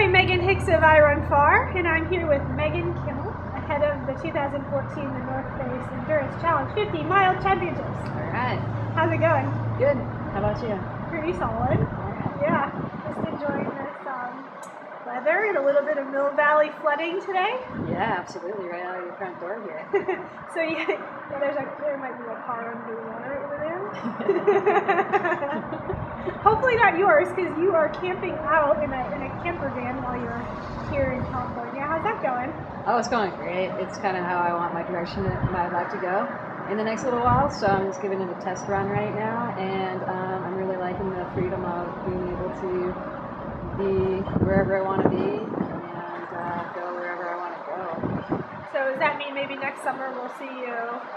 Hi, Megan Hicks of I Run Far, and I'm here with Megan Kimmel, ahead of the 2014 The North Face Endurance Challenge 50-mile championships. All right. How's it going? Good. How about you? Pretty solid. Yeah, just enjoying this weather and a little bit of Mill Valley flooding today. Yeah, absolutely. Right out of your front door here. So there might be a car under the water over there. Hopefully not yours, because you are camping out in a camper van while you're here in California. How's that going? Oh, it's going great. It's kind of how I want my direction of my life to go in the next little while. So I'm just giving it a test run right now, and I'm really liking the freedom of being able to be wherever I want to be and go wherever I want to go. So does that mean maybe next summer we'll see you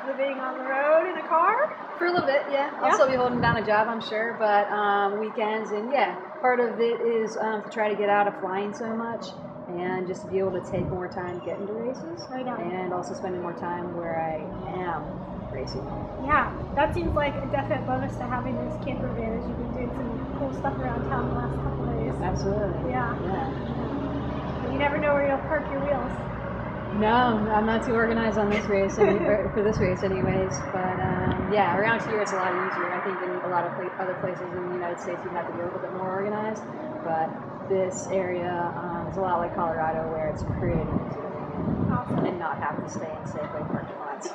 living on the road in a car? For a little bit, yeah. I'll still be holding down a job, I'm sure, but weekends, and yeah, part of it is to try to get out of flying so much and just to be able to take more time getting to races, and also spending more time where I am racing. Yeah, that seems like a definite bonus to having this camper van, as you've been doing some cool stuff around town the last couple of days. Absolutely. Yeah. But you never know where you'll park your wheels. No, I'm not too organized on this race, for this race anyways, but yeah, around here it's a lot easier. I think in a lot of other places in the United States you have to be a little bit more organized, but this area is a lot like Colorado, where it's pretty easy to Awesome. and not have to stay in Safeway parking lots.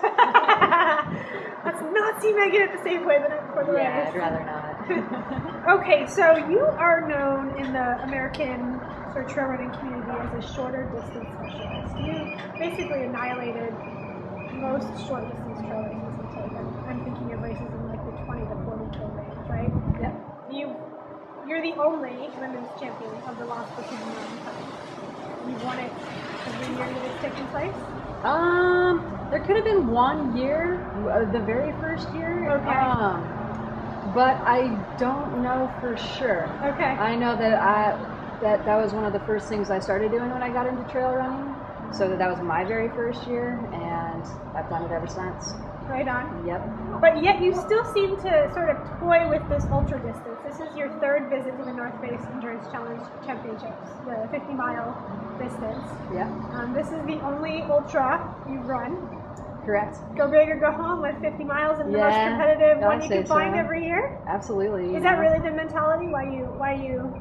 Let's not see Megan at the Safeway for the race. Yeah, I'd rather not. Okay, so you are known in the American sort of trail running community as a shorter distance specialist. You basically annihilated most short distance trail races in taken. I'm thinking of races in like the 20 to 40 K range, right? Yep. You're the only women's champion of the Lost Booking Mountain Time. You've won it every year that it's taken place? There could have been 1 year, the very first year. Okay. But I don't know for sure. Okay. I know that that was one of the first things I started doing when I got into trail running. So that was my very first year, and I've done it ever since. Right on. Yep. But yet you still seem to sort of toy with this ultra distance. This is your third visit to the North Face Endurance Challenge Championships, the 50-mile distance. Yeah. This is the only ultra you've run. Correct. Go big or go home with 50 miles and the most competitive one you can find every year? Absolutely. Is that really the mentality why you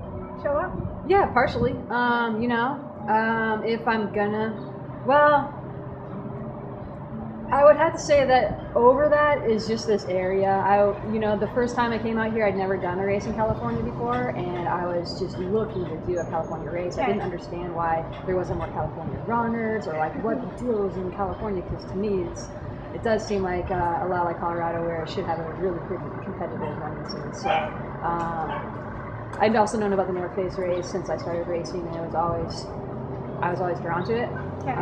show up? Yeah, partially. If I'm gonna, well, I would have to say that over that is just this area. The first time I came out here, I'd never done a race in California before, and I was just looking to do a California race. I didn't understand why there wasn't more California runners, or like what the deal is in California, because to me it does seem like a lot like Colorado, where it should have a really pretty competitive running scene. So I'd also known about the North Face race since I started racing, and I was always drawn to it. Okay.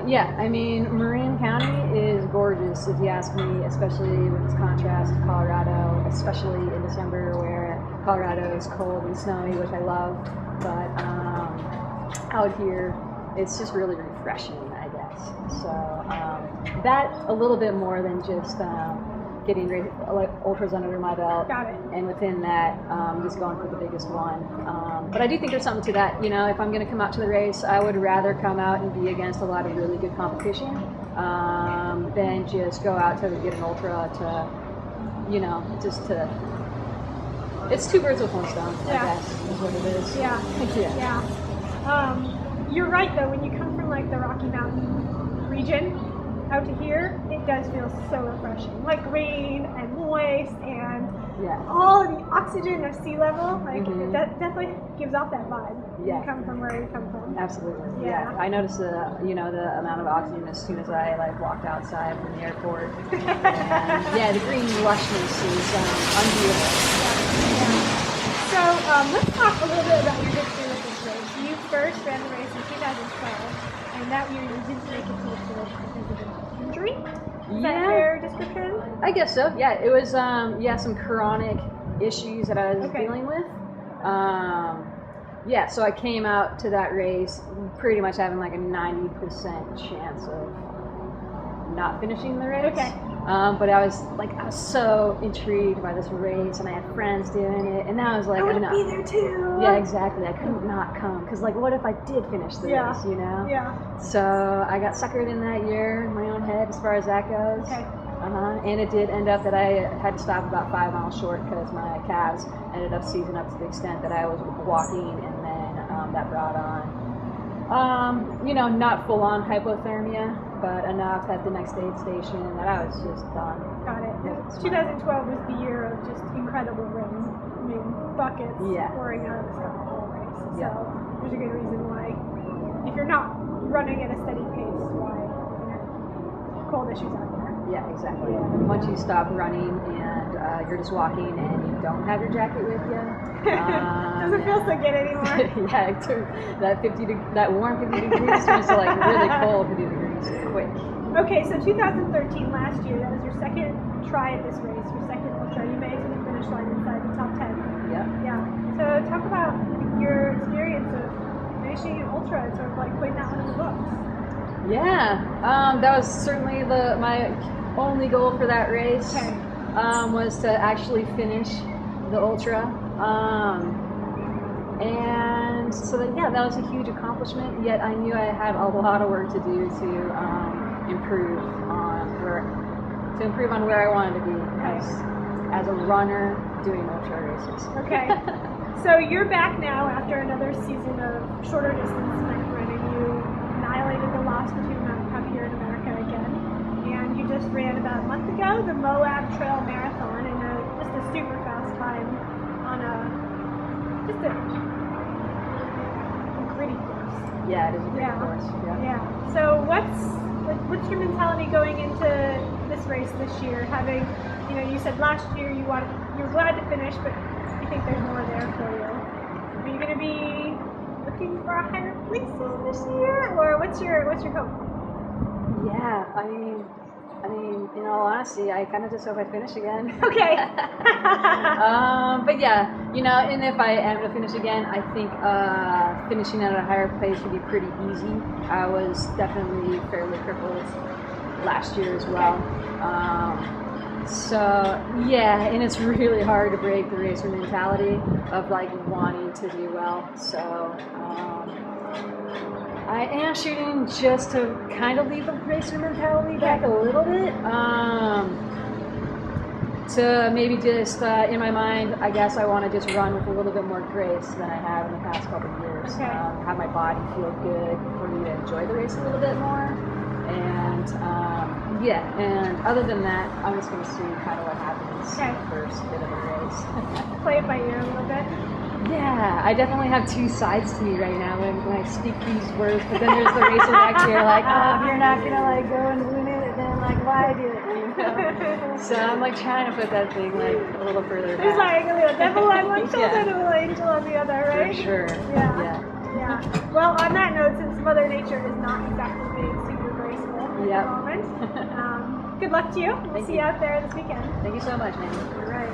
Yeah, I mean, Marin County is gorgeous, if you ask me, especially with its contrast to Colorado, especially in December, where Colorado is cold and snowy, which I love. But out here, it's just really refreshing, I guess. So that a little bit more than just getting ultras under my belt. Got it. And within that, just going for the biggest one. But I do think there's something to that. If I'm going to come out to the race, I would rather come out and be against a lot of really good competition than just go out to get an ultra it's two birds with one stone, I guess, is what it is. Yeah. You're right, though, when you come from like the Rocky Mountain region out to here, it does feel so refreshing. Like green and moist and all of the oxygen of sea level, like it definitely gives off that vibe. You come from where you come from. Absolutely. Yeah. I noticed the amount of oxygen as soon as I walked outside from the airport. And, the green lushness is unbelievable. So let's talk a little bit about your history with this race. You first ran the race in 2012, and that year you didn't make it to the finish because of an injury. Is that a fair description? I guess so. Yeah, it was some chronic issues that I was dealing with. So I came out to that race pretty much having like a 90% chance of not finishing the race. But I was so intrigued by this race, and I had friends doing it, and now I was like, I want to be there too. Yeah, exactly. I couldn't not come, because like, what if I did finish the race, you know? Yeah. So I got suckered in that year in my own head as far as that goes. Okay. And it did end up that I had to stop about 5 miles short because my calves ended up seizing up to the extent that I was walking, and then that brought on, you know, not full on hypothermia, but enough at the next aid station that I was just done. Got it. 2012 was the year of just incredible rain. I mean, buckets pouring out of the sky all race. So there's a good reason why, if you're not running at a steady pace, why, you know, cold issues out there. Yeah, exactly. Once you stop running and you're just walking and you don't have your jacket with you, doesn't feel so good anymore. Yeah, that warm 50 degrees turns to like really cold 50 degrees quick. Okay, so 2013, last year, that was your second try at this race, your second ultra. You made it to the finish line inside the top 10. Yeah. Yeah. So talk about your experience of finishing an ultra and sort of like putting that one in the books. Yeah, that was certainly my only goal for that race. Okay. Was to actually finish the ultra. And so that was a huge accomplishment, yet I knew I had a lot of work to do to improve on where I wanted to be as a runner doing ultra races. Okay. So you're back now after another season of shorter distance night running. You annihilated the loss between Mountain Cup here in America again. And you just ran about a month ago the Moab Trail Marathon in just a super fast time on a gritty course. Yeah, it is a gritty course. Yeah. So what's your mentality going into this race this year? Having, you know, you said last year you were glad to finish, but you think there's more there for you. Are you going to be looking for a higher places this year, or what's your hope? Yeah, I mean, in all honesty, I kind of just hope I finish again. Okay. But yeah, you know, and if I am to finish again, I think finishing at a higher place would be pretty easy. I was definitely fairly crippled last year as well. So yeah, and it's really hard to break the racer mentality of like wanting to do well. So I am shooting just to kind of leave the racer mentality back a little bit. To maybe just, in my mind, I guess I want to just run with a little bit more grace than I have in the past couple of years. Okay. Have my body feel good for me to enjoy the race a little bit more. And and other than that, I'm just going to see kind of what happens in the first bit of the race. Play it by ear a little bit. Yeah, I definitely have two sides to me right now when I speak these words, but then there's the racer back here like, oh, if you're not going to like go and win it, then like why do it, you know? So I'm like trying to put that thing like a little further back. There's like a little devil on one shoulder and a little angel on the other, right? For sure. Yeah. Well, on that note, since Mother Nature is not exactly being super graceful at the moment, good luck to you. We'll see you out there this weekend. Thank you so much, man. All right.